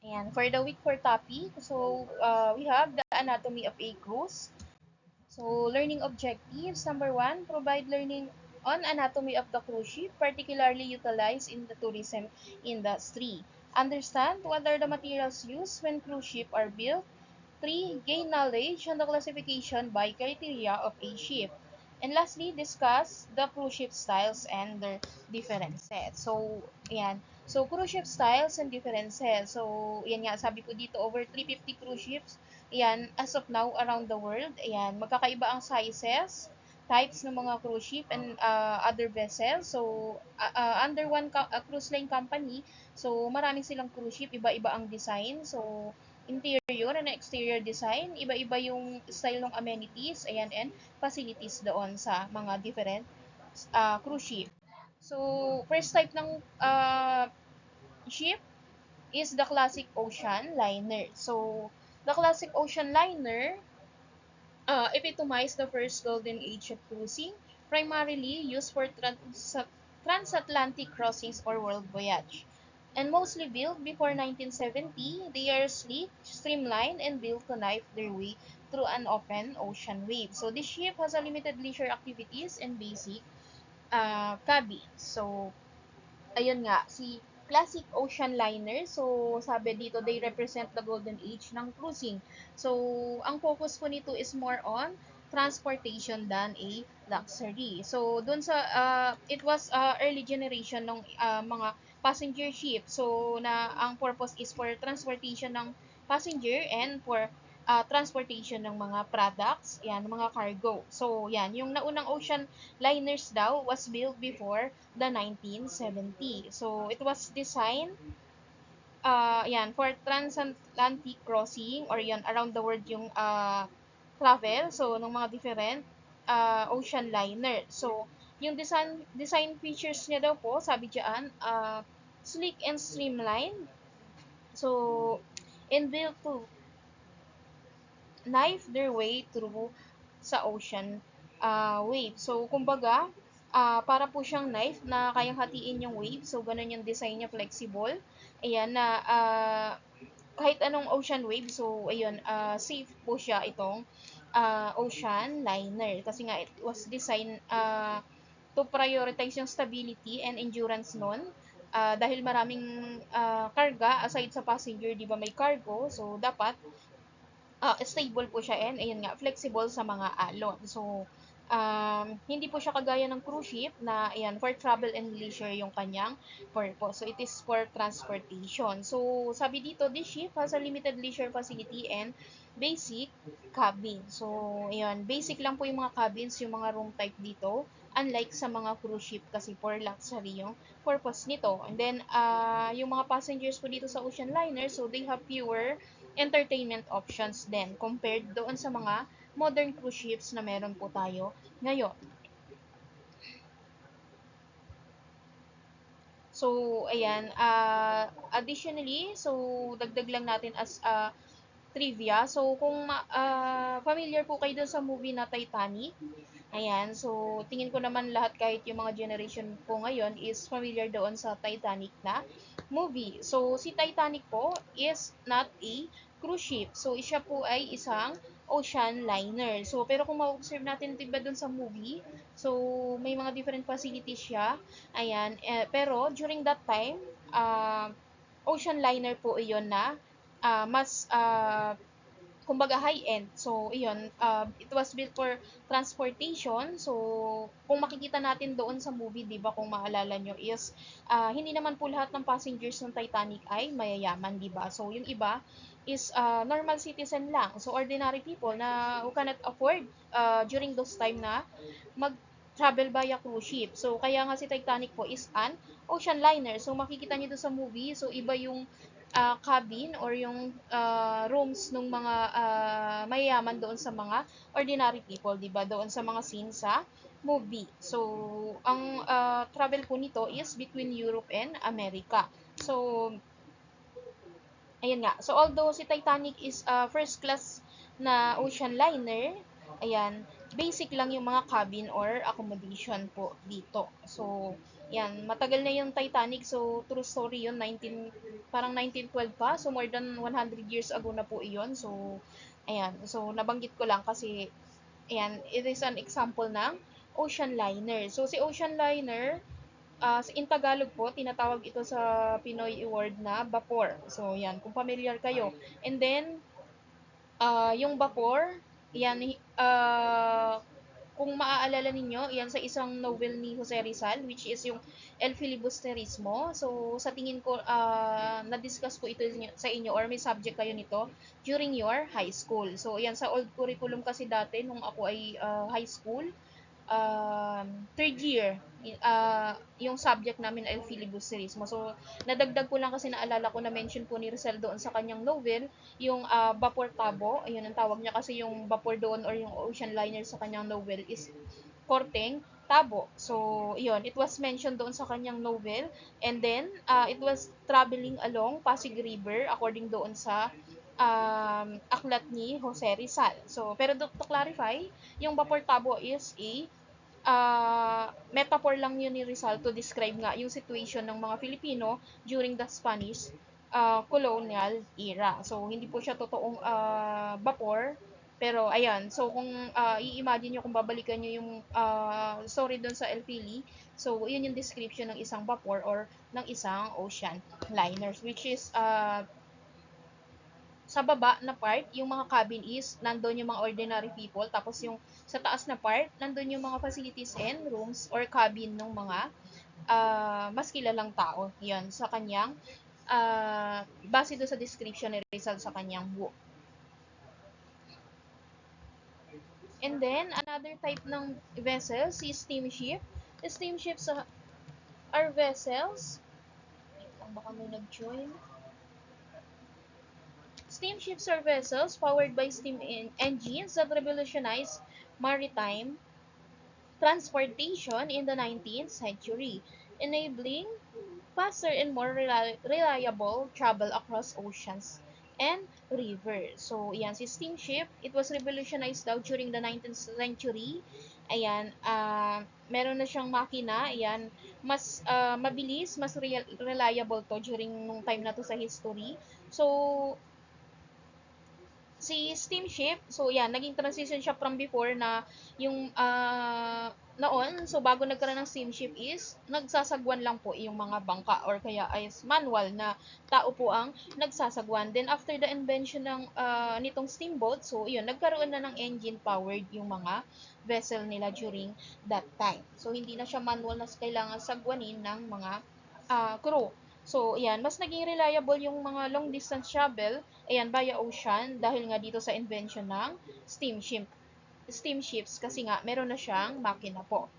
And for the week 4 topic, we have the anatomy of a cruise. So learning objectives, number 1, provide learning on anatomy of the cruise ship, particularly utilized in the tourism industry. Understand what are the materials used when cruise ships are built. 3. Gain knowledge on the classification by criteria of a ship. And lastly, discuss the cruise ship styles and their differences. So, yan. So, cruise ship styles and differences. So, yan nga, sabi ko dito, over 350 cruise ships, yan, as of now, around the world. Ayan, magkakaiba ang sizes, types ng mga cruise ship and other vessels. So, under one cruise line company, so, marami silang cruise ship, iba-iba ang design. So, interior and exterior design, iba-iba yung style ng amenities, ayan, and facilities doon sa mga different cruise ship. So, first type ng ship is the classic ocean liner. So, the classic ocean liner epitomize the first golden age of cruising, primarily used for transatlantic crossings or world voyage. And mostly built before 1970, they are sleek, streamlined, and built to knife their way through an open ocean wave. So this ship has a limited leisure activities and basic cabin. So ayun nga, si classic ocean liner, so sabi dito, they represent the golden age ng cruising. So, ang focus ko nito is more on transportation than a luxury. So, dun sa, it was early generation ng mga passenger ship. So, na ang purpose is for transportation ng passenger and for transportation ng mga products, yan, mga cargo. So, yan, yung naunang ocean liners daw was built before the 1970. So, it was designed yan, for transatlantic crossing or yan, around the world yung travel. So, ng mga different ocean liner. So, yung design features niya daw po, sabi diyan, sleek and streamlined. So, and built to knife their way through sa ocean wave. So, kumbaga, para po siyang knife na kayang hatiin yung wave. So, ganun yung design niya, flexible. Ayan, na kahit anong ocean wave. So, ayun, safe po siya itong ocean liner. Kasi nga, it was designed to prioritize yung stability and endurance nun. Dahil maraming karga, aside sa passenger, di ba may cargo. So, dapat stable po siya and ayun nga, flexible sa mga alon. So, hindi po siya kagaya ng cruise ship na ayan, for travel and leisure yung kanyang purpose. So, it is for transportation. So, sabi dito, this ship has a limited leisure facility and basic cabin. So, ayun, basic lang po yung mga cabins, yung mga room type dito. Unlike sa mga cruise ship kasi for luxury yung purpose nito. And then, yung mga passengers po dito sa ocean liner, so they have fewer entertainment options din compared doon sa mga modern cruise ships na meron po tayo ngayon. So, ayan, additionally, so dagdag lang natin as trivia. So, kung familiar po kayo dun sa movie na Titanic, ayan, so tingin ko naman lahat kahit yung mga generation po ngayon is familiar doon sa Titanic na movie. So, si Titanic po is not a cruise ship. So, siya po ay isang ocean liner. So, pero kung ma-observe natin, diba dun sa movie, so, may mga different facilities siya. Ayan, pero during that time, ocean liner po iyon na mas kumbaga high-end. So, iyon, it was built for transportation. So, kung makikita natin doon sa movie, 'di ba, kung maalala nyo, is hindi naman po lahat ng passengers ng Titanic ay mayayaman, 'di ba? So, yung iba is normal citizen lang. So, ordinary people na who cannot afford during those time na mag travel via cruise ship. So, kaya nga si Titanic po is an ocean liner. So, makikita niyo doon sa movie, so iba yung cabin or yung rooms ng mga mayayaman doon sa mga ordinary people, 'di ba? Doon sa mga scene sa movie. So, ang travel po nito is between Europe and America. So, ayun nga. So, although si Titanic is first class na ocean liner, ayan, basic lang yung mga cabin or accommodation po dito. So, yan, matagal na yung Titanic. So, true story yun, parang 1912 pa. So, more than 100 years ago na po iyon. So, ayan. So, nabanggit ko lang kasi, ayan, it is an example ng ocean liner. So, si ocean liner, in Tagalog po, tinatawag ito sa Pinoy word na vapor. So, yan, kung familiar kayo. And then, yung vapor, yan, kung maaalala ninyo, yan sa isang novel ni Jose Rizal, which is yung El Filibusterismo. So, sa tingin ko, na-discuss ko ito sa inyo or may subject kayo nito during your high school. So, yan, sa old curriculum kasi dati, nung ako ay high school, third year, yung subject namin ay filibusterismo. So, nadagdag ko lang kasi naalala ko na mention po ni Rizal doon sa kanyang novel, yung vapor tabo, ayun ang tawag niya kasi yung vapor doon or yung ocean liner sa kanyang novel is korteng tabo. So, yun, it was mentioned doon sa kanyang novel and then, it was traveling along Pasig River according doon sa aklat ni Jose Rizal. So, pero to clarify, yung vapor tabo is a metaphor lang yun ni Rizal to describe nga yung situation ng mga Filipino during the Spanish colonial era. So, hindi po siya totoong vapor, pero ayan, so kung i-imagine nyo kung babalikan nyo yung story doon sa El Fili, so yun yung description ng isang vapor or ng isang ocean liners, which is sa baba na part, yung mga cabin is nandun yung mga ordinary people, tapos yung sa taas na part, nandun yung mga facilities and rooms or cabin ng mga mas kilalang tao. Yan, sa kanyang base do sa description ni Rizal sa kanyang book. And then, another type ng vessels is steamship. Steamships are vessels. Wait lang, baka may nag-join. Steamships are vessels powered by steam engines that revolutionized maritime transportation in the 19th century, enabling faster and more reliable travel across oceans and rivers. So, yan, si steamship, it was revolutionized daw during the 19th century. Ayan, meron na siyang makina, ayan, mas mabilis, mas reliable to during nung time na to sa history. So, si steamship, so yan, naging transition siya from before na yung noon, so bago nagkaroon ng steamship is nagsasagwan lang po yung mga bangka or kaya ay manual na tao po ang nagsasagwan. Then after the invention ng nitong steamboat, so yun, nagkaroon na ng engine powered yung mga vessel nila during that time. So hindi na siya manual na kailangan sagwanin ng mga crew. So, ayan, mas naging reliable yung mga long distance travel, ayan, via ocean dahil nga dito sa invention ng steamships kasi nga meron na siyang makina po.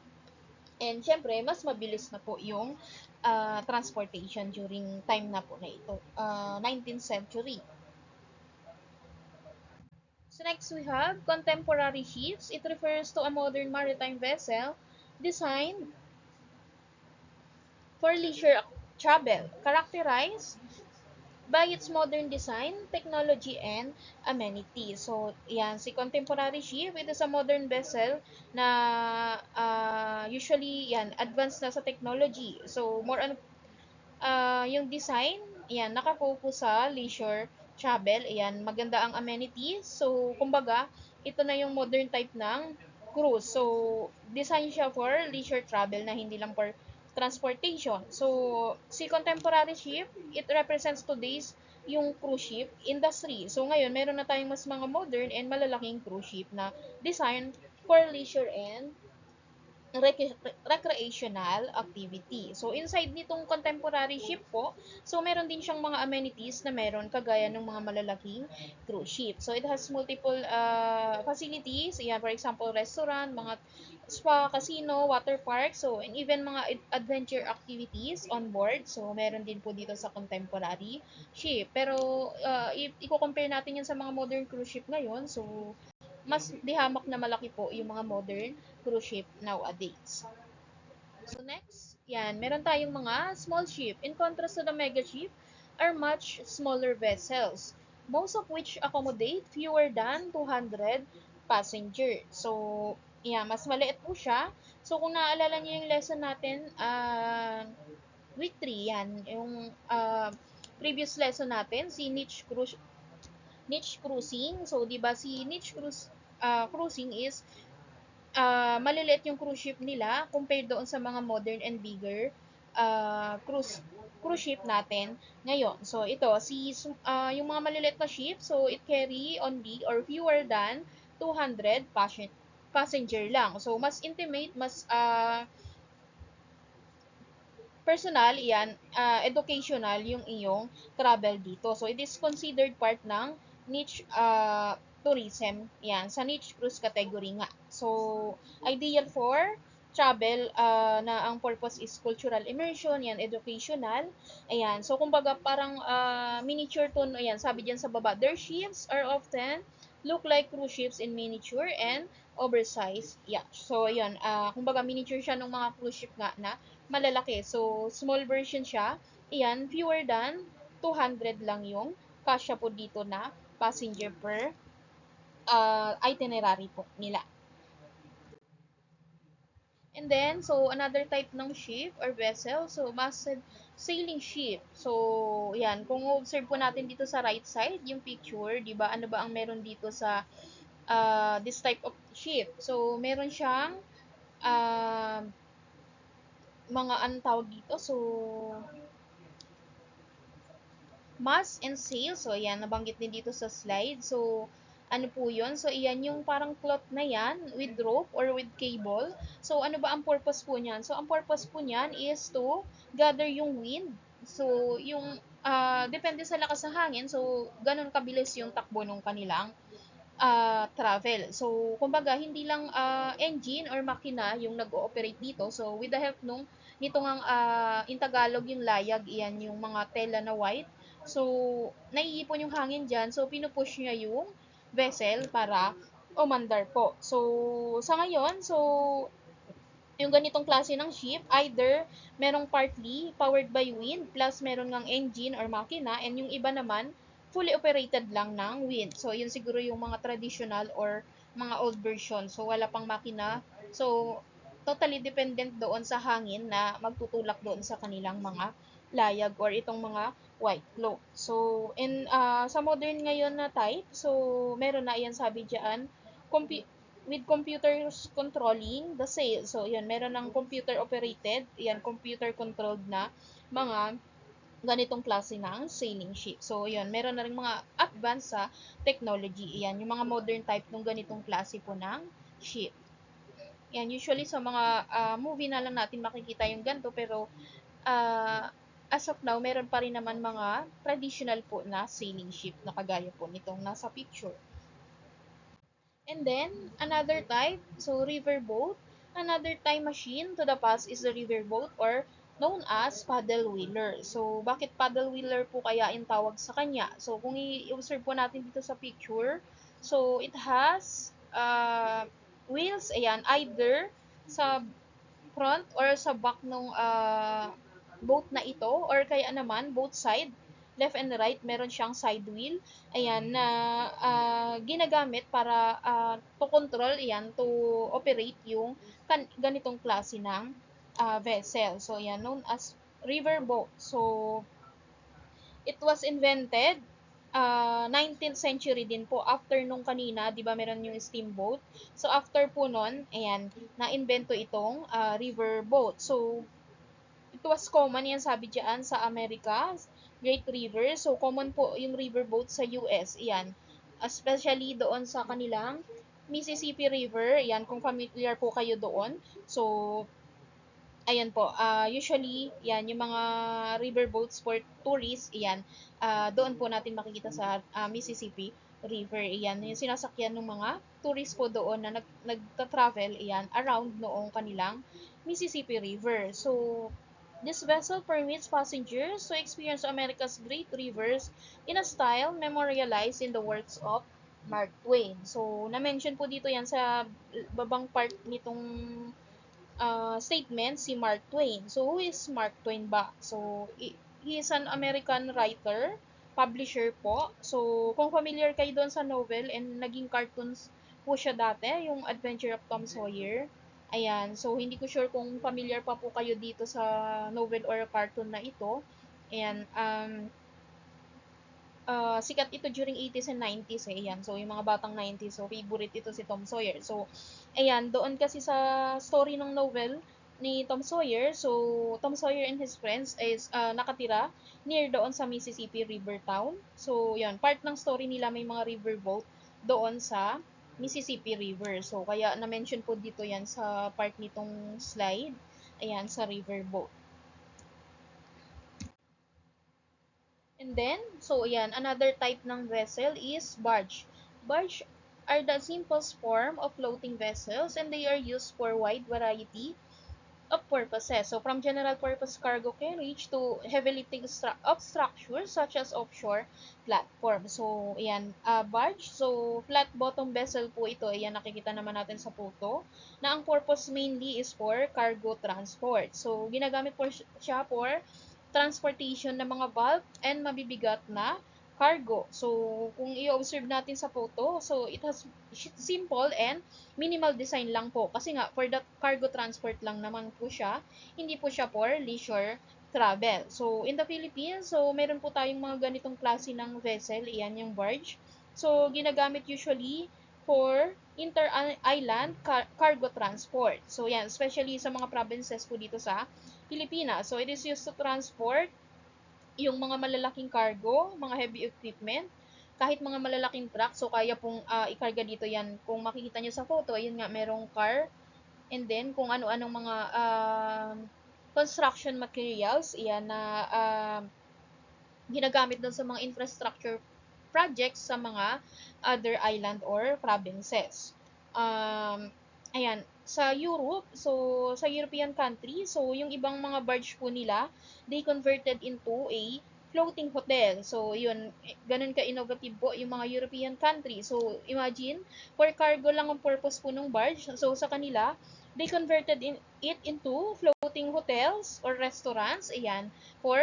And syempre, mas mabilis na po yung transportation during time na po na ito, 19th century. So next we have contemporary ships. It refers to a modern maritime vessel designed for leisure travel, characterized by its modern design, technology, and amenities. So, yan, si contemporary ship, it is a modern vessel na usually, yan, advanced na sa technology. So, more on, yung design, yan, nakafocus sa leisure travel. Yan, maganda ang amenities. So, kumbaga, ito na yung modern type ng cruise. So, design siya for leisure travel na hindi lang for transportation. So, si contemporary ship, it represents today's yung cruise ship industry. So, ngayon, meron na tayong mas mga modern and malalaking cruise ship na design for leisure and recreational activity. So, inside nitong contemporary ship po, so meron din siyang mga amenities na meron kagaya ng mga malalaking cruise ship. So, it has multiple facilities, yan, for example, restaurant, mga spa, casino, water park, so, and even mga adventure activities on board. So, meron din po dito sa contemporary ship. Pero, i-compare natin yan sa mga modern cruise ship ngayon, so, mas dihamak na malaki po yung mga modern cruise ship nowadays. So next, yan, meron tayong mga small ship. In contrast to the mega ship, are much smaller vessels, most of which accommodate fewer than 200 passengers. So, yeah, mas maliit po siya. So, kung naaalala niyo yung lesson natin, week 3, yan, yung previous lesson natin, si niche cruising. So, 'di ba si cruising is maliliit yung cruise ship nila compared doon sa mga modern and bigger cruise ship natin ngayon. So, ito, yung mga maliliit na ship, so it carry only or fewer than 200 passenger lang. So, mas intimate, mas personal, yan, educational yung iyong travel dito. So, it is considered part ng niche tourism, yan, sa niche cruise category nga. So, ideal for travel na ang purpose is cultural immersion, yan, educational. Ayan, so kumbaga parang miniature to, ayan, sabi diyan sa baba, their ships are often look like cruise ships in miniature and oversized yacht. So, ayan, kumbaga miniature siya ng mga cruise ship nga na malalaki. So, small version siya. Iyan, fewer than 200 lang yung kasya po dito na passenger per itinerary po nila. And then, so, another type ng ship or vessel, so, masted sailing ship. So, yan, kung observe po natin dito sa right side, yung picture, di ba, ano ba ang meron dito sa this type of ship? So, meron siyang uh, mga anong tawag dito, so, mast and sail. So, ayan, nabanggit din dito sa slide. So, ano po yun? So, ayan, yung parang cloth na yan with rope or with cable. So, ano ba ang purpose po niyan? So, ang purpose po niyan is to gather yung wind. So, yung, depende sa lakas ng hangin. So, ganun kabilis yung takbo ng kanilang travel. So, kumbaga, hindi lang engine or makina yung nag-ooperate dito. So, with the help nito ngang in Tagalog yung layag, iyan yung mga tela na white. So, naiipon yung hangin dyan. So, pinupush niya yung vessel para umandar po. So, sa ngayon, so, yung ganitong klase ng ship, either merong partly powered by wind, plus meron ngang engine or makina, and yung iba naman, fully operated lang ng wind. So, yun siguro yung mga traditional or mga old version. So, wala pang makina. So, totally dependent doon sa hangin na magtutulak doon sa kanilang mga layag or itong mga white cloth. So, sa modern ngayon na type, so, meron na yan sabi dyan, with computers controlling the sail. So, yan, meron ng computer operated, yan, computer controlled na mga ganitong klase ng sailing ship. So, yan, meron na rin mga advanced sa technology. Yan, yung mga modern type ng ganitong klase po ng ship. Yan, usually sa mga movie na lang natin makikita yung ganito, pero uh, as of now, meron pa rin naman mga traditional po na sailing ship na kagaya po nitong nasa picture. And then, another type, so riverboat. Another time machine to the past is the riverboat or known as paddle wheeler. So, bakit paddle wheeler po kaya yung tawag sa kanya? So, kung i-observe po natin dito sa picture, so it has wheels, ayan, either sa front or sa back ng boat na ito or kaya naman both side, left and right, meron siyang side wheel. Ayan, na ginagamit para to control, ayan, to operate yung ganitong klase ng vessel. So, ayan, known as river boat. So, it was invented 19th century din po after nung kanina, 'di ba meron yung steamboat. So after po noon, ayan, na-invento itong river boat. So it was common yan sabi diyan sa America, Great River. So common po yung river boat sa US. Ayan. Especially doon sa kanilang Mississippi River. Ayan, kung familiar po kayo doon. So ayan po, usually, yan, yung mga river boats for tourists, yan, doon po natin makikita sa Mississippi River, yan, yung sinasakyan ng mga tourists po doon na nagta-travel, yan, around noong kanilang Mississippi River. So, this vessel permits passengers to experience America's great rivers in a style memorialized in the works of Mark Twain. So, na-mention po dito yan sa babang part nitong statement si Mark Twain. So, who is Mark Twain ba? So, he is an American writer, publisher po. So, kung familiar kayo doon sa novel and naging cartoons po siya dati, yung Adventure of Tom Sawyer. Ayan. So, hindi ko sure kung familiar pa po kayo dito sa novel or cartoon na ito. Ayan. sikat ito during 80s and 90s eh. Ayan. So, yung mga batang 90s, so favorite ito si Tom Sawyer. So, ayan, doon kasi sa story ng novel ni Tom Sawyer, so Tom Sawyer and his friends is nakatira near doon sa Mississippi River town. So, yan, part ng story nila may mga riverboat doon sa Mississippi River. So, kaya na-mention po dito yan sa part nitong slide. Ayan, sa riverboat. And then, so ayan, another type ng vessel is barge. Barge are the simplest form of floating vessels and they are used for wide variety of purposes. So from general purpose cargo carriage to heavy lifting of structures such as offshore platform. So ayan, barge. So flat bottom vessel po ito. Ayan, nakikita naman natin sa photo na ang purpose mainly is for cargo transport. So ginagamit po siya for transportation ng mga bulk and mabibigat na cargo. So, kung i-observe natin sa photo, so it has simple and minimal design lang po. Kasi nga, for the cargo transport lang naman po siya, hindi po siya for leisure travel. So, in the Philippines, so meron po tayong mga ganitong klase ng vessel, iyan yung barge. So, ginagamit usually for inter-island cargo transport. So, yan, especially sa mga provinces po dito sa Pilipinas. So, it is used to transport yung mga malalaking cargo, mga heavy equipment, kahit mga malalaking truck. So, kaya pong ikarga dito yan. Kung makikita nyo sa photo, ayun nga, merong car. And then, kung ano-anong mga construction materials, yan na ginagamit doon sa mga infrastructure projects sa mga other island or provinces. Ayan, sa Europe, so sa European country, so yung ibang mga barge po nila, they converted into a floating hotel. So, yun, ganun ka-innovative po yung mga European country. So, imagine, for cargo lang ang purpose po ng barge. So, sa kanila, they converted it into floating hotels or restaurants, ayan, for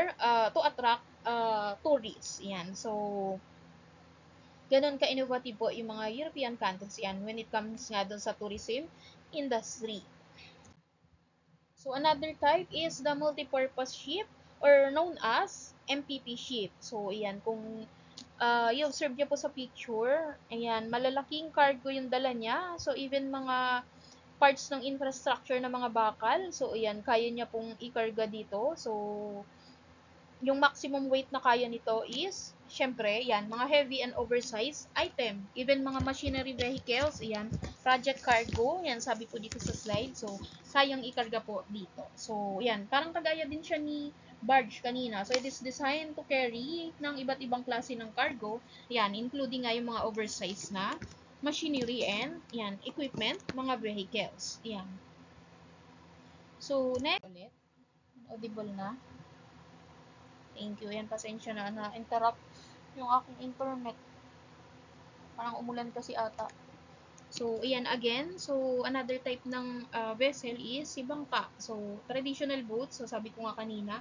to attract tourists. Ayan. So, ganun ka-innovative po yung mga European countries yan when it comes nga dun sa tourism industry. So, another type is the multipurpose ship or known as MPP ship. So, ayan, kung i-observe niyo po sa picture, ayan, malalaking cargo yung dala niya. So, even mga parts ng infrastructure ng mga bakal, so, ayan, kaya niya pong ikarga dito. So, yung maximum weight na kaya nito is, syempre, yan, mga heavy and oversized item. Even mga machinery vehicles, yan, project cargo, yan, sabi po dito sa slide. So, kayang ikarga po dito. So, yan, parang kagaya din siya ni barge kanina. So, it is designed to carry ng iba't ibang klase ng cargo, yan, including nga yung mga oversized na machinery and, yan, equipment, mga vehicles. Yan. So, next, ulit, audible na. Thank you. Yan, pasensya na interrupt yung aking internet. Parang umulan kasi ata. So, ayan again. So, another type ng vessel is si bangka. So, traditional boat. So, sabi ko nga kanina,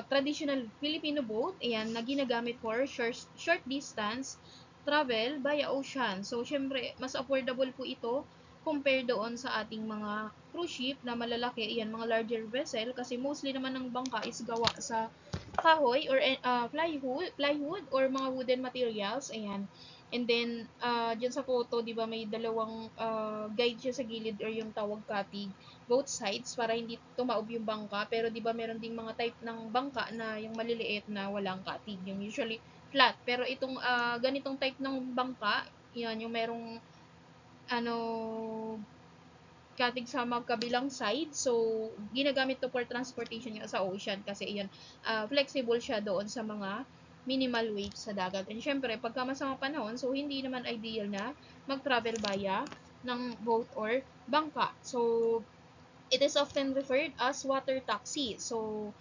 traditional Filipino boat, ayan, na ginagamit for short distance travel via ocean. So, syempre, mas affordable po ito compare doon sa ating mga cruise ship na malalaki, ayan, mga larger vessel, kasi mostly naman ng bangka is gawa sa kahoy or plywood or mga wooden materials, ayan. And then, dyan sa photo, di ba, may dalawang guide siya sa gilid or yung tawag katig, both sides, para hindi tumaob yung bangka. Pero di ba, meron ding mga type ng bangka na yung maliliit na walang katig, yung usually flat. Pero itong ganitong type ng bangka, yan, yung merong ano, katig sa magkabilang side. So, ginagamit to for transportation nga sa ocean kasi yan, flexible siya doon sa mga minimal waves sa dagat. And syempre, pagka masama panahon, so hindi naman ideal na mag-travel via ng boat or bangka. So, it is often referred as water taxi. So,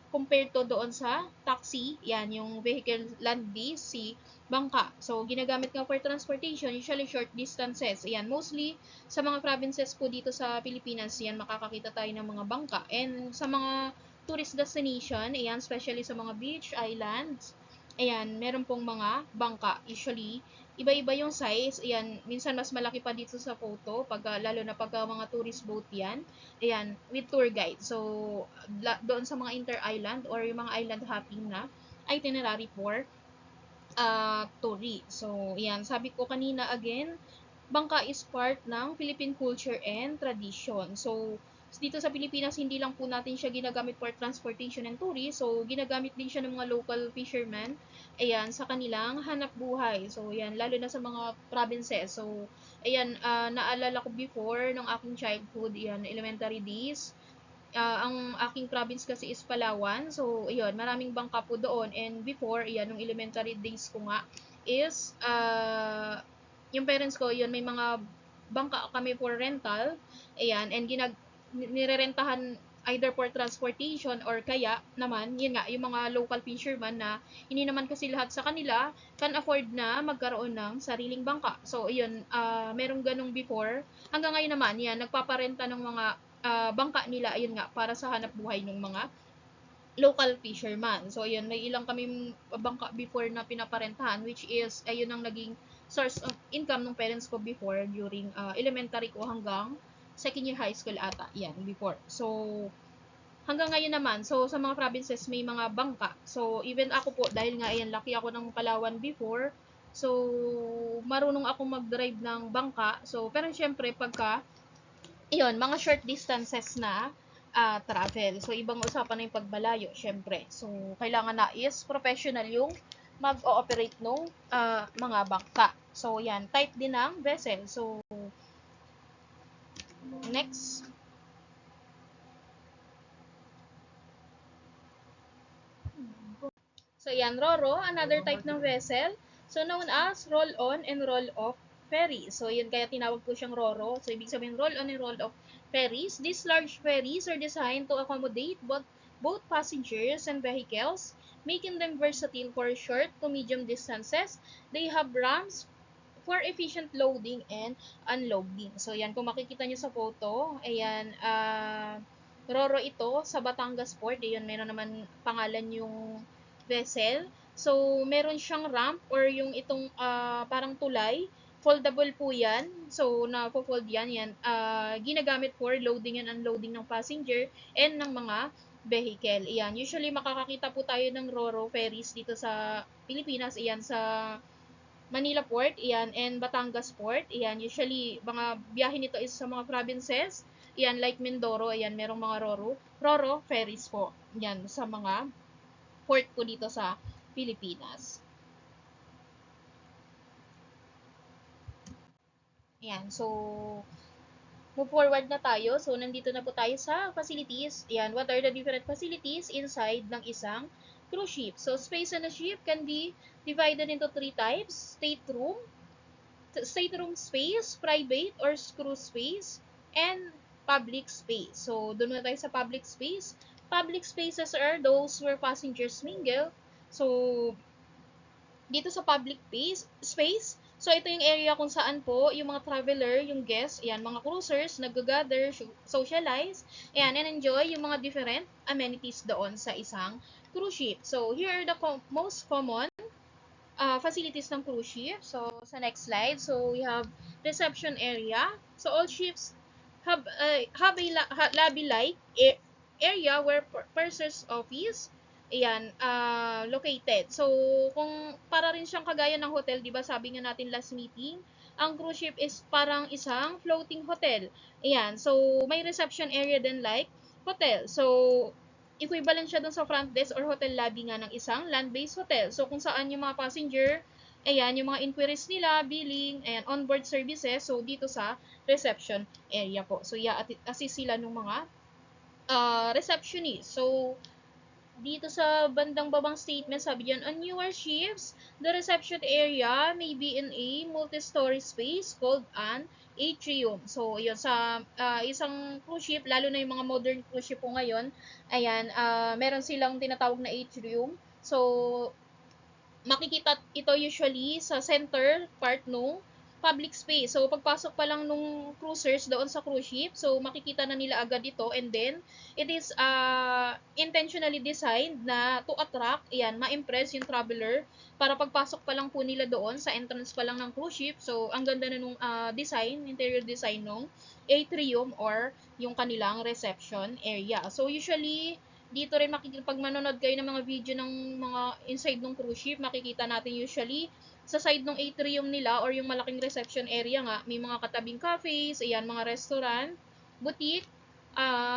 compared to doon sa taxi, yan, yung vehicle land-based, si bangka. So, ginagamit nga for transportation, usually short distances. Yan, mostly sa mga provinces po dito sa Pilipinas, yan, makakakita tayo ng mga bangka. And sa mga tourist destination, ayan, especially sa mga beach, islands, ayan, meron pong mga bangka, usually iba-iba yung size. Ayan, minsan mas malaki pa dito sa photo, lalo na pag mga tourist boat yan. Ayan, with tour guide. So, doon sa mga inter-island or yung mga island hopping na itinerary for Tori. So, yan. Sabi ko kanina again, bangka is part ng Philippine culture and tradition. So, dito sa Pilipinas, hindi lang po natin siya ginagamit for transportation and tourists. So, ginagamit din siya ng mga local fishermen. Ayan, sa kanilang hanap buhay. So, yan, lalo na sa mga provinces. So, ayan, naalala ko before, nung aking childhood, yan, elementary days, ang aking province kasi is Palawan. So, ayun, maraming bangka po doon. And before, ayan, nung elementary days ko nga, is, yung parents ko, yun, may mga bangka kami for rental. Ayan, and nirerentahan either for transportation or kaya naman, yun nga, yung mga local fishermen na hindi naman kasi lahat sa kanila can afford na magkaroon ng sariling bangka. So, ayun, merong ganong before. Hanggang ngayon naman, yan, nagpaparenta ng mga bangka nila, ayun nga, para sa hanap buhay ng mga local fisherman. So, ayun, may ilang kami bangka before na pinaparentahan, which is, ayun ang naging source of income ng parents ko before during elementary ko hanggang second year high school ata. Yan, before. So, hanggang ngayon naman, so sa mga provinces may mga bangka. So, even ako po, dahil nga ayan, laki ako ng Palawan before, so, marunong ako mag-drive ng bangka. So, pero syempre, iyon, mga short distances na travel. So, ibang usapan na yung pagbalayo, syempre. So, kailangan na is professional yung mag-ooperate nung mga bangka. So, yan, type din ng vessel. So, next. So, yan, Roro, another type ng vessel. So, known as roll-on and roll-off ferry. So, yun kaya tinawag po siyang Roro. So, ibig sabihin roll-on and roll-off ferries. These large ferries are designed to accommodate both passengers and vehicles, making them versatile for short to medium distances. They have ramps for efficient loading and unloading. So, yan, kung makikita nyo sa photo, ayan, Roro ito sa Batangas Port. Ayan, meron naman pangalan yung vessel. So, meron siyang ramp or yung itong parang tulay. Foldable po yan. So, na-fold yan. Ginagamit for loading and unloading ng passenger and ng mga vehicle. Ayan. Usually, makakakita po tayo ng Roro ferries dito sa Pilipinas. Ayan, sa Manila Port, iyan, and Batangas Port, iyan. Usually, mga biyahe nito is sa mga provinces, iyan, like Mindoro, iyan, merong mga Roro ferries po, iyan, sa mga port po dito sa Pilipinas. Ayan, so, move forward na tayo. So, nandito na po tayo sa facilities. Ayan, what are the different facilities inside ng isang cruise ship? So, space on a ship can be divided into 3 types. Stateroom space, private or crew space, and public space. So, doon na tayo sa public space. Public spaces are those where passengers mingle. So, dito sa public space, so ito yung area kung saan po yung mga traveler, yung guests, ayan, mga cruisers, nag-gather, socialize, ayan, and enjoy yung mga different amenities doon sa isang cruise ship. So, here are the most common facilities ng cruise ship. So, sa next slide, so we have reception area. So, all ships have a lobby-like area where purser's office ayan, located. So, kung para rin siyang kagaya ng hotel, di ba sabi nga natin last meeting, ang cruise ship is parang isang floating hotel. Ayan, so may reception area din like hotel. So, equivalent siya dun sa front desk or hotel lobby nga ng isang land-based hotel. So, kung saan yung mga passenger, ayan, yung mga inquiries nila, billing, ayan, onboard services, so dito sa reception area po. So, assist sila ng mga receptionist. So, dito sa bandang babang statement, sabi diyan, on newer ships, the reception area may be in a multi-story space called an atrium. So, yun, sa isang cruise ship, lalo na yung mga modern cruise ship po ngayon, ayan, meron silang tinatawag na atrium. So, makikita ito usually sa center part nung public space. So, pagpasok pa lang nung cruisers doon sa cruise ship, so makikita na nila agad ito, and then it is intentionally designed na to attract, yan, ma-impress yung traveler para pagpasok pa lang po nila doon sa entrance pa lang ng cruise ship. So, ang ganda na nung design, interior design nung atrium or yung kanilang reception area. So, usually, dito rin makikita, pag manonood kayo ng mga video ng mga inside ng cruise ship, makikita natin usually sa side ng atrium nila or yung malaking reception area nga, may mga katabing cafes, ayan, mga restaurant, boutique,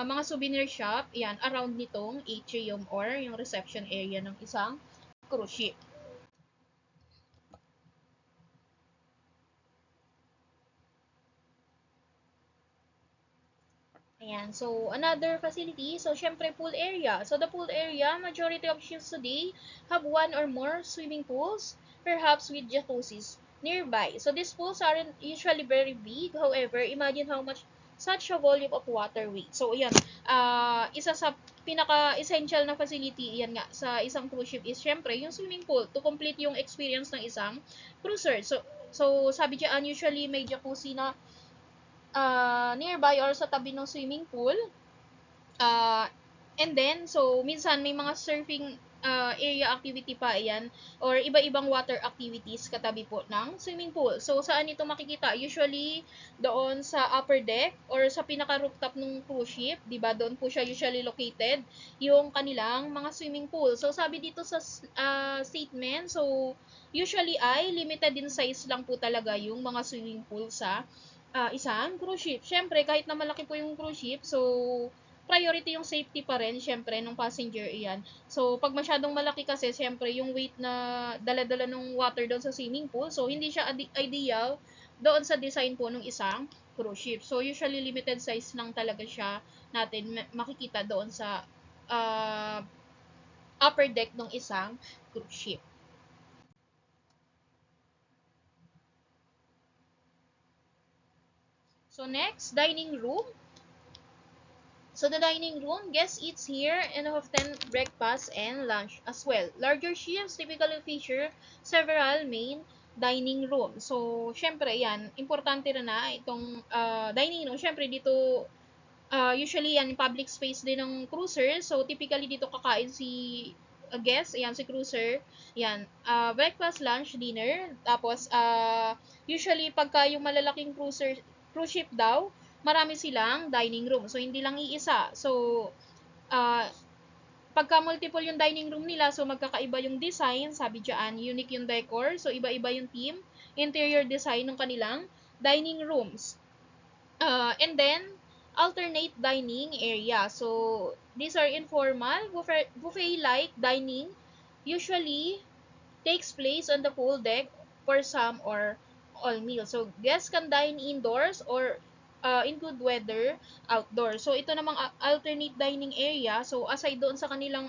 mga souvenir shop, ayan, around nitong atrium or yung reception area ng isang cruise ship. Ayan, so another facility, so syempre pool area. So the pool area, majority of ships today have one or more swimming pools, perhaps with jacuzzis nearby. So these pools aren't usually very big, however, imagine how much such a volume of water weight. So ayan, isa sa pinaka-essential na facility, yan nga, sa isang cruise ship is syempre yung swimming pool to complete yung experience ng isang cruiser. So sabi dyan, usually may jacuzzi na nearby or sa tabi ng swimming pool. Uh, and then, so, minsan may mga surfing area activity pa yan or iba-ibang water activities katabi po ng swimming pool. So, saan ito makikita? Usually, doon sa upper deck or sa pinaka-rooftop ng cruise ship, di ba? Doon po siya usually located yung kanilang mga swimming pool. So, sabi dito sa statement, so, usually ay limited in size lang po talaga yung mga swimming pool sa isang cruise ship. Siyempre, kahit na malaki po yung cruise ship, so, priority yung safety pa rin, syempre, ng passenger iyan. So, pag masyadong malaki kasi, syempre, yung weight na dala-dala ng water doon sa swimming pool, so, hindi siya ideal doon sa design po ng isang cruise ship. So, usually, limited size lang talaga siya natin makikita doon sa upper deck ng isang cruise ship. So, next, dining room. So the dining room, guests eats here and often breakfast and lunch as well. Larger ships typically feature several main dining room. So, syempre yan, importante na itong dining room. Syempre dito, usually yan, public space din ng cruiser. So, typically dito kakain si guest, ayan, si cruiser. Yan, breakfast, lunch, dinner. Tapos, usually pagka yung malalaking cruise ship daw, marami silang dining room. So, hindi lang iisa. So, uh, pagka multiple yung dining room nila, so magkakaiba yung design, sabi dyan, unique yung decor, so iba-iba yung theme, interior design ng kanilang dining rooms. And then, alternate dining area. So, these are informal, buffet-like dining, usually takes place on the pool deck for some or all meals. So, guests can dine indoors or in good weather, outdoors. So, ito namang alternate dining area. So, aside doon sa kanilang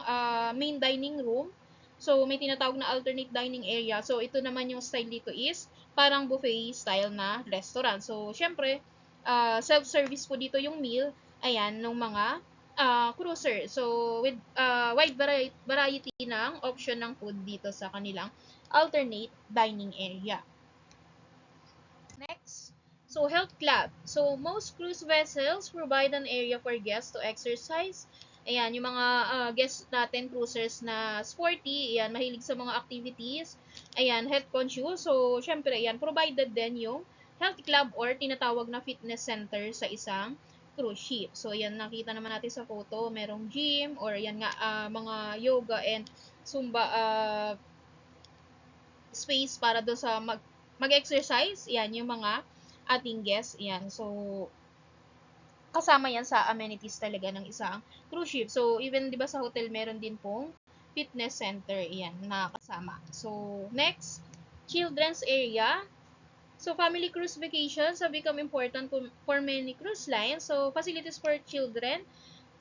main dining room, so, may tinatawag na alternate dining area. So, ito naman yung style dito is parang buffet style na restaurant. So, syempre, self-service po dito yung meal, ayan, ng mga cruiser. So, with wide variety ng option ng food dito sa kanilang alternate dining area. Next, so health club. So, most cruise vessels provide an area for guests to exercise. Ayan, yung mga guests natin, cruisers na sporty, ayan, mahilig sa mga activities, ayan, health conscious. So, syempre, ayan, provided din yung health club or tinatawag na fitness center sa isang cruise ship. So, ayan, nakita naman natin sa photo, merong gym or ayan nga, mga yoga and Zumba space para do sa mag-exercise. Yan, yung mga ating guests. Yan. So, kasama yan sa amenities talaga ng isang cruise ship. So, even, di ba, sa hotel, meron din pong fitness center. Yan, na kasama. So, next, children's area. So, family cruise vacations have become important for many cruise lines. So, facilities for children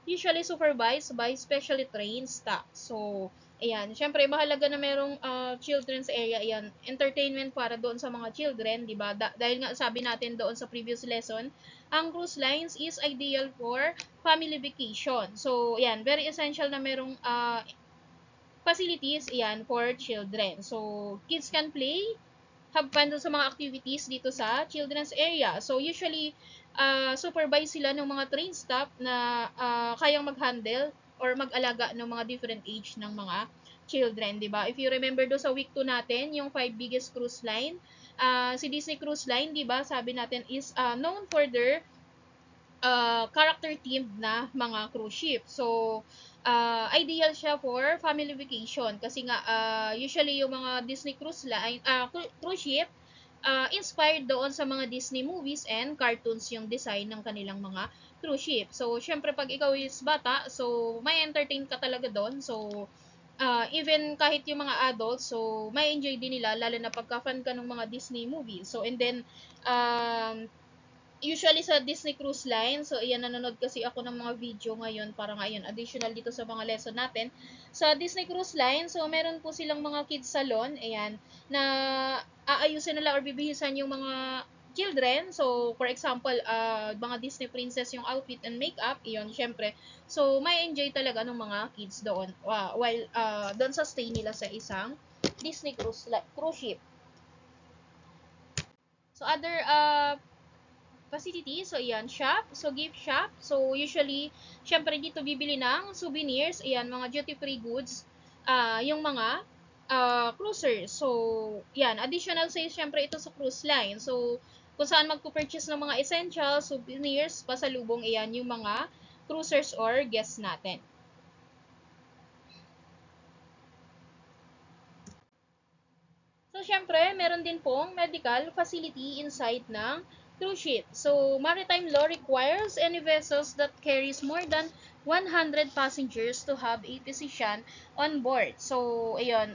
usually supervised by specially trained staff. So, ayan, syempre mahalaga na merong children's area, ayan, entertainment para doon sa mga children, di ba? Dahil nga sabi natin doon sa previous lesson, ang cruise lines is ideal for family vacation. So, ayan, very essential na merong facilities, ayan, for children. So, kids can play have fun dun sa mga activities dito sa children's area. So, usually, supervise sila ng mga trained staff na kayang mag-handle or mag-alaga ng mga different age ng mga children, di ba? If you remember do sa week 2 natin, yung 5 biggest cruise line, si Disney Cruise Line, di ba, sabi natin is known for their character themed na mga cruise ship. So, ideal siya for family vacation kasi nga usually yung mga Disney cruise line, cruise ship inspired doon sa mga Disney movies and cartoons yung design ng kanilang mga cruise ship. So, syempre pag ikaw is bata, so may entertain ka talaga doon. So, even kahit yung mga adults, so may enjoy din nila lalo na pagka fan ka ng mga Disney movies. So, and then usually sa Disney Cruise Line, so ayan, nanonood kasi ako ng mga video ngayon para ngayon, additional dito sa mga lesson natin. Sa Disney Cruise Line, so meron po silang mga kids salon, ayan, na aayusin nila or bibihisan yung mga children. So, for example, mga Disney princess yung outfit and makeup, iyon, syempre. So, may enjoy talaga ng mga kids doon while doon sa stay nila sa isang Disney cruise ship. So, other facility. So, ayan, shop. So, gift shop. So, usually, syempre dito bibili ng souvenirs. Ayan, mga duty-free goods. Yung mga cruisers. So, yan. Additional sales, syempre ito sa cruise line. So, kung saan magpo-purchase ng mga essentials, souvenirs, pasalubong, ayan, yung mga cruisers or guests natin. So, syempre, meron din pong medical facility inside ng cruise ship. So, maritime law requires any vessels that carries more than 100 passengers to have a physician on board. So, ayun,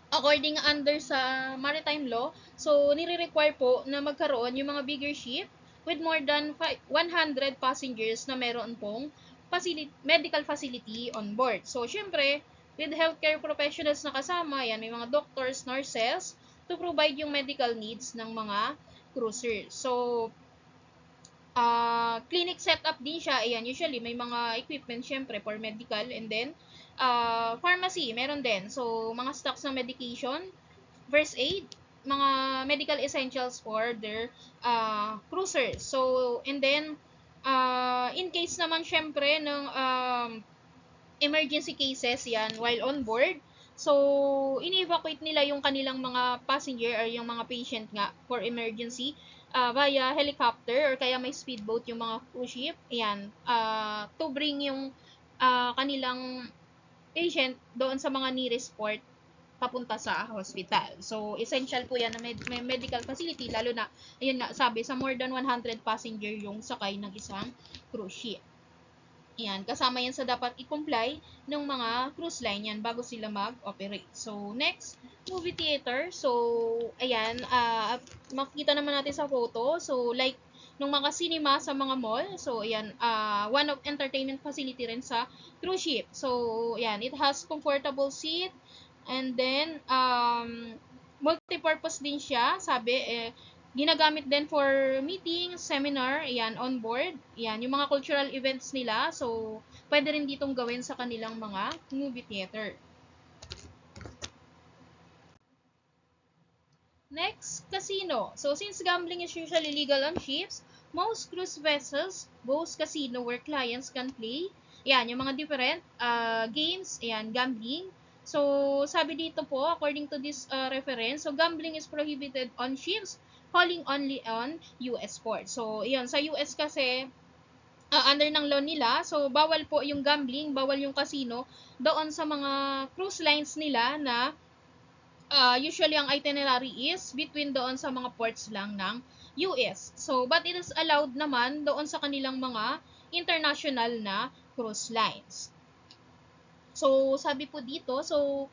according under sa maritime law, so, nire-require po na magkaroon yung mga bigger ship with more than 100 passengers na meron pong medical facility on board. So, syempre, with healthcare professionals na kasama, yan, may mga doctors, nurses, to provide yung medical needs ng mga cruisers. So, clinic setup din siya. Ayan, usually may mga equipment syempre for medical and then pharmacy, meron din. So, mga stocks ng medication, first aid, mga medical essentials for their cruisers. So, and then in case naman syempre ng emergency cases yan while on board, so in-evacuate nila yung kanilang mga passenger or yung mga patient nga for emergency via helicopter or kaya may speedboat yung mga cruise ship, ayan, to bring yung kanilang patient doon sa mga nearest port papunta sa hospital. So, essential po yan na may medical facility, lalo na, ayun nga, sabi, sa more than 100 passenger yung sakay ng isang cruise ship. Yan, kasama yan sa dapat i-comply ng mga cruise line yan bago sila mag-operate. So, next, movie theater. So, ayan, makikita naman natin sa photo. So, like, nung mga cinema sa mga mall. So, ayan, one of entertainment facility rin sa cruise ship. So, ayan, it has comfortable seat. And then, multi-purpose din siya. Sabi, ginagamit din for meeting, seminar, ayan, on board. Ayan, yung mga cultural events nila. So, pwede rin ditong gawin sa kanilang mga movie theater. Next, casino. So, since gambling is usually legal on ships, most cruise vessels boast casino where clients can play. Ayan, yung mga different games, ayan, gambling. So, sabi dito po, according to this reference, so gambling is prohibited on ships calling only on US ports. So, ayan, sa US kasi, under ng law nila, so bawal po yung gambling, bawal yung casino doon sa mga cruise lines nila na usually ang itinerary is between doon sa mga ports lang ng US. So, but it is allowed naman doon sa kanilang mga international na cruise lines. So, sabi po dito, so,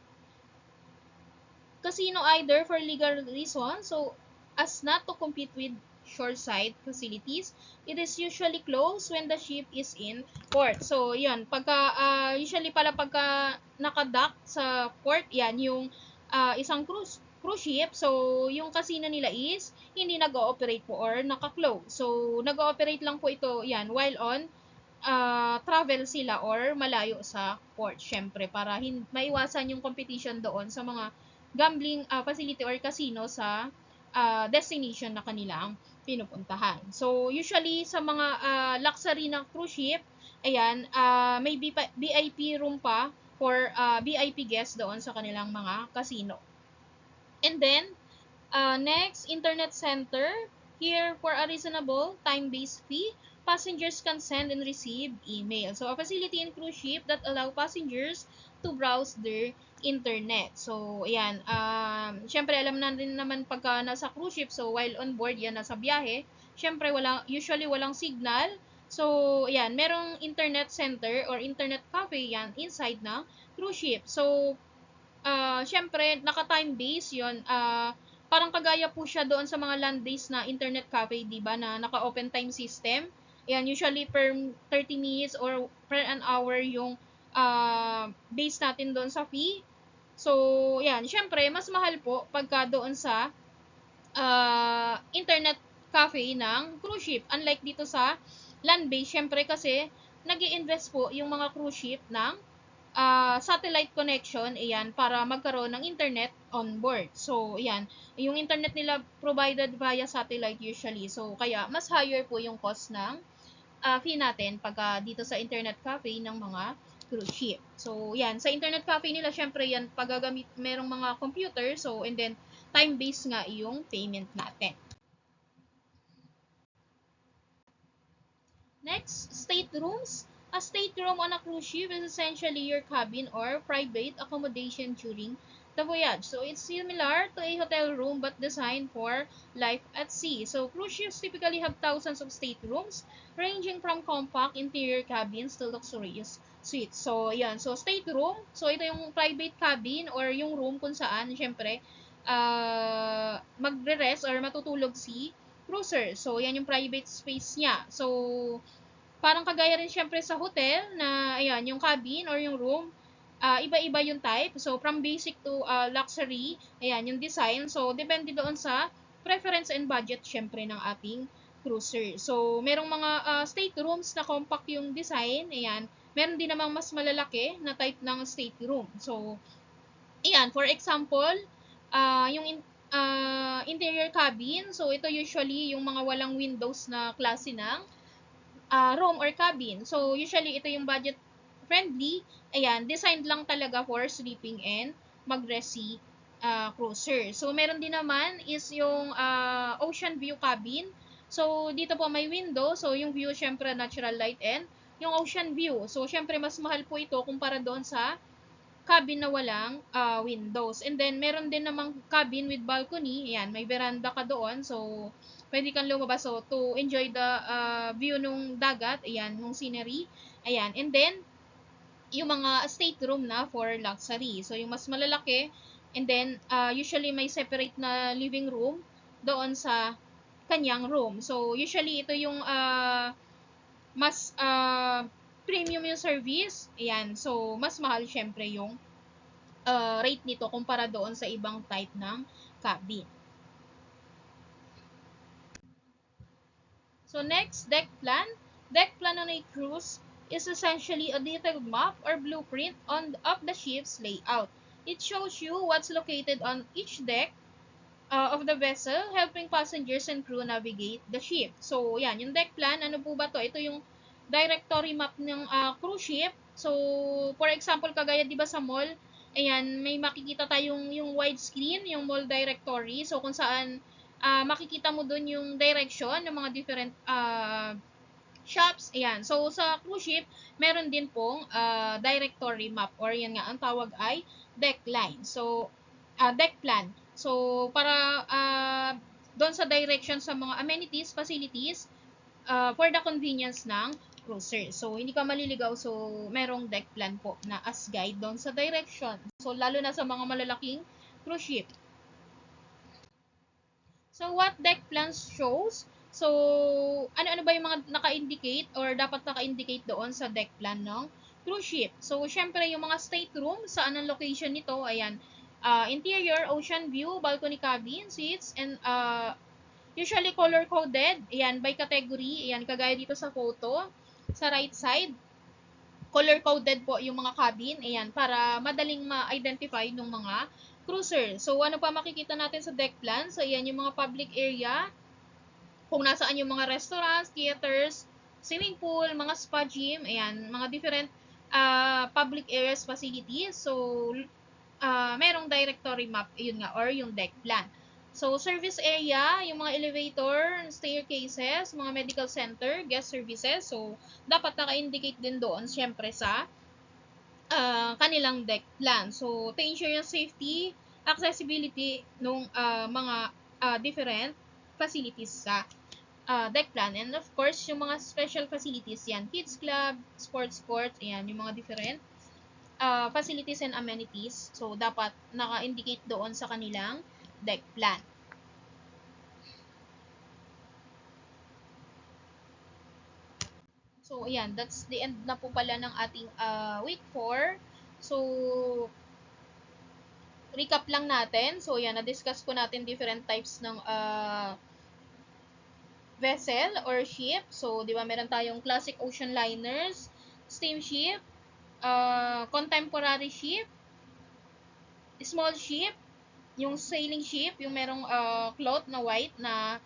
casino either for legal reasons, so, as not to compete with shoreside facilities, it is usually closed when the ship is in port. So, yan, usually pala pagka nakadock sa port, yan, yung isang cruise ship, so, yung casino nila is hindi nag-ooperate po or naka-close. So, nag-ooperate lang po ito, yan, while on travel sila or malayo sa port, syempre, para maiwasan yung competition doon sa mga gambling facility or casino sa destination na kanilang pinupuntahan. So, usually sa mga luxury na cruise ship, ayan, may VIP room pa for VIP guests doon sa kanilang mga casino. And then, next, internet center. Here, for a reasonable time-based fee, passengers can send and receive email. So, a facility in cruise ship that allow passengers to browse their internet. So, ayan. Syempre, alam na rin naman pagka nasa cruise ship, so while on board, yan, nasa biyahe, syempre, usually walang signal. So, ayan, merong internet center or internet cafe yan inside na cruise ship. So, syempre, naka-time base yun. Parang kagaya po siya doon sa mga land-based na internet cafe, di ba, na naka-open time system. Ayan, usually per 30 minutes or per an hour yung base natin doon sa fee. So, yan, syempre, mas mahal po pagka doon sa internet cafe ng cruise ship. Unlike dito sa land-based, syempre kasi nag-i-invest po yung mga cruise ship ng satellite connection, ayan, para magkaroon ng internet on board. So, ayan, yung internet nila provided via satellite usually. So, kaya mas higher po yung cost ng fee natin pag dito sa internet cafe ng mga cruise ship. So, yan, sa internet cafe nila, syempre yan, pagagamit, merong mga computer, so, and then, time-based nga yung payment natin. Next, staterooms. A stateroom on a cruise ship is essentially your cabin or private accommodation during the voyage. So it's similar to a hotel room but designed for life at sea. So cruise ships typically have thousands of staterooms ranging from compact interior cabins to luxurious suites. So yan, so stateroom, so ito yung private cabin or yung room kung saan syempre magre-rest or matutulog si cruiser. So yan yung private space niya. So parang kagaya rin syempre sa hotel na ayan, yung cabin or yung room, iba-iba yung type. So, from basic to luxury, ayan, yung design. So, depende doon sa preference and budget syempre ng ating cruiser. So, merong mga staterooms na compact yung design, ayan. Meron din namang mas malalaki na type ng stateroom. So, ayan, for example, yung interior cabin, so ito usually yung mga walang windows na klase ng room or cabin. So, usually, ito yung budget friendly. Ayan, designed lang talaga for sleeping and mag-rest si cruiser. So, meron din naman is yung ocean view cabin. So, dito po may window. So, yung view, syempre, natural light and yung ocean view. So, syempre, mas mahal po ito kumpara doon sa cabin na walang windows. And then, meron din namang cabin with balcony. Ayan, may veranda ka doon. So, pwede kang lumabas so, to enjoy the view nung dagat. Ayan, nung scenery. Ayan. And then, yung mga stateroom na for luxury. So, yung mas malalaki. And then, usually may separate na living room doon sa kanyang room. So, usually ito yung mas premium yung service. Ayan. So, mas mahal syempre yung rate nito kumpara doon sa ibang type ng cabin. So next, deck plan. Deck plan on a cruise is essentially a detailed map or blueprint of the ship's layout. It shows you what's located on each deck of the vessel, helping passengers and crew navigate the ship. So, yan, yung deck plan, ano po ba to? Ito yung directory map ng cruise ship. So, for example, kagaya 'di ba sa mall, ayan, may makikita tayong yung widescreen, yung mall directory. So, kung saan makikita mo doon yung direction ng mga different shops. Ayan. So, sa cruise ship, meron din pong directory map or yan nga, ang tawag ay deck line. So, deck plan. So, para doon sa direction sa mga amenities, facilities, for the convenience ng cruiser. So, hindi ka maliligaw. So, merong deck plan po na as guide doon sa direction. So, lalo na sa mga malalaking cruise ship. So, what deck plans shows? So, ano-ano ba yung mga naka-indicate or dapat naka-indicate doon sa deck plan ng cruise ship? So, syempre, yung mga stateroom, saan ang location nito? Ayan, interior, ocean view, balcony cabin, seats, and usually color-coded. Ayan, by category. Ayan, kagaya dito sa photo, sa right side. color-coded po yung mga cabin, ayan, para madaling ma-identify ng mga cruiser. So, ano pa makikita natin sa deck plan? So, ayan, yung mga public area, kung nasaan yung mga restaurants, theaters, swimming pool, mga spa gym, ayan, mga different public areas facilities. So, merong directory map, yun nga, or yung deck plan. So, service area, yung mga elevator, staircases, mga medical center, guest services. So, dapat naka-indicate din doon, syempre, sa kanilang deck plan. So, to ensure yung safety, accessibility ng mga different facilities sa deck plan. And of course, yung mga special facilities yan, kids club, sports court, ayan, yung mga different facilities and amenities. So, dapat naka-indicate doon sa kanilang deck plan. So, ayan, that's the end na po pala ng ating week 4. So, recap lang natin. So, ayan, na-discuss ko natin different types ng vessel or ship. So, di ba, meron tayong classic ocean liners, steamship, contemporary ship, small ship, yung sailing ship, yung merong cloth na white na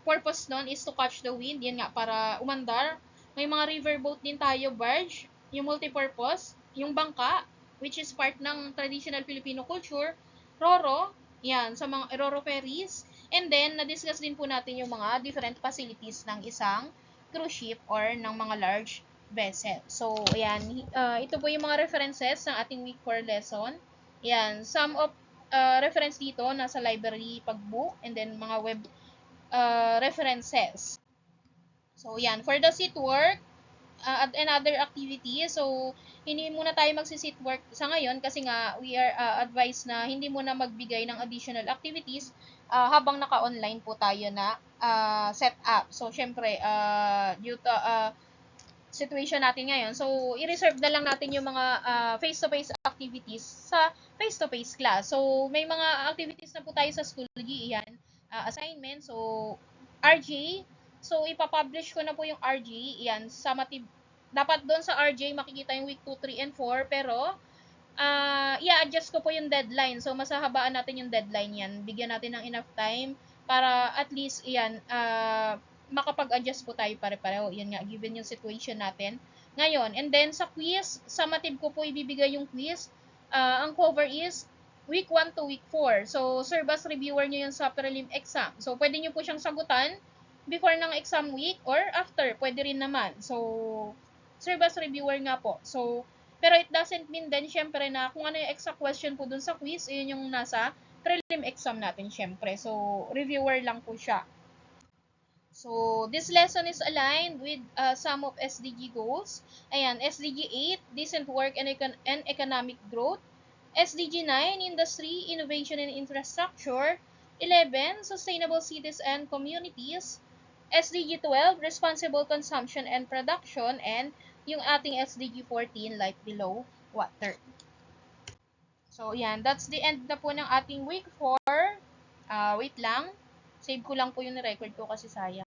purpose nun is to catch the wind, yan nga, para umandar. May mga riverboat din tayo, barge, yung multipurpose, yung bangka, which is part ng traditional Filipino culture, roro, yan, sa mga roro ferries, and then, na-discuss din po natin yung mga different facilities ng isang cruise ship or ng mga large vessel. So, ayan, ito po yung mga references ng ating week 4 lesson. Yan, some of reference dito nasa library pag-book and then mga web references. So, yan. For the seat work and other activities, so, hindi muna tayo magsi-seat work sa ngayon kasi nga we are advised na hindi muna magbigay ng additional activities habang naka-online po tayo na set up. So, syempre, due to situation natin ngayon. So, i-reserve na lang natin yung mga face-to-face activities sa face-to-face class. So, may mga activities na po tayo sa Schoology, yan, assignment. So, RJ, so ipapublish ko na po yung RJ, yan, sa dapat doon sa RJ makikita yung week 2, 3, and 4, pero i-adjust ko po yung deadline. So, masahabaan natin yung deadline yan. Bigyan natin ng enough time para at least, yan, makapag-adjust po tayo pare-pareho. Yan nga, given yung situation natin ngayon. And then, sa quiz, sa matib ko po ibibigay yung quiz. Ang cover is week 1 to week 4. So, serve as reviewer nyo yun sa prelim exam. So, pwede nyo po siyang sagutan before ng exam week or after. Pwede rin naman. So, serve as reviewer nga po. So, pero it doesn't mean then, syempre, na kung ano yung exact question po dun sa quiz, yun yung nasa prelim exam natin, syempre. So, reviewer lang po siya. So, this lesson is aligned with some of SDG goals. Ayan, SDG 8, decent work and economic growth. SDG 9, industry, innovation and infrastructure. 11, sustainable cities and communities. SDG 12, responsible consumption and production. And yung ating SDG 14, life below water. So, yan. That's the end na po ng ating week 4. Wait lang. Save ko lang po yung record ko kasi sayang.